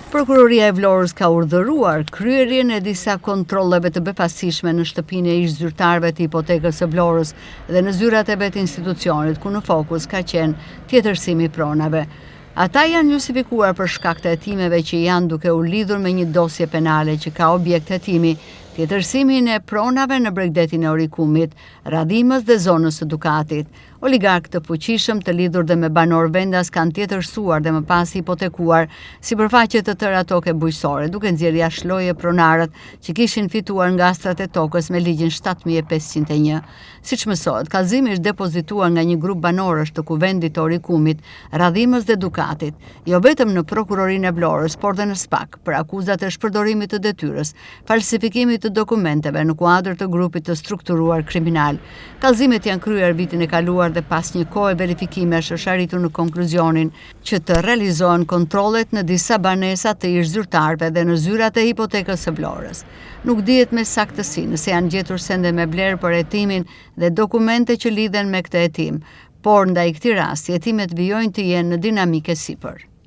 Prokuroria e Vlorës ka urdhëruar kryerjen e disa kontrolleve të befasishme në shtëpinë e ish zyrtarëve të hipotekës së Vlorës dhe në zyrat e vet institucionit, ku në fokus ka qenë tjetërsimi i pronave. Ata janë justifikuar për shkak të hetimeve që janë duke u lidhur me një dosje penale që ka objekt hetimi, tjetërsimin e pronave në Bregdetin e Orikumit, radhimës dhe zonës së Dukatit. Oligark të fuqishëm të lidhur dhe me banor vendas kanë tjetërsuar dhe më pas hipotekuar sipërfaqe të tëra toke bujqësore, duke nxjerrë jashtë loje pronarët që kishin fituar nga astrat e tokës me ligjin 7501. Siç mësohet, kallëzimi është depozituar nga një grup banorësh të Kuvendit të Orikumit, radhimës dhe Dukatit, jo vetëm në prokurorinë e Vlorës, por dhe në SPAK, për akuzat e shpërdorimit të detyrës, falsifikimit të dokumenteve në kuadër të grupit të strukturuar kriminal. Kallëzimet janë kryer vitin e kaluar dhe pas një kohe verifikimesh është arritur në konkluzionin që të realizohen kontrollet në disa banesa të ish zyrtarëve dhe në zyrat e hipotekës së Vlorës. Nuk dihet me saktësi nëse janë gjetur sende me vlerë për hetimin dhe dokumente që lidhen me këtë hetim, por ndaj këtij rasti hetimet vijojnë të jenë në dinamike sipër.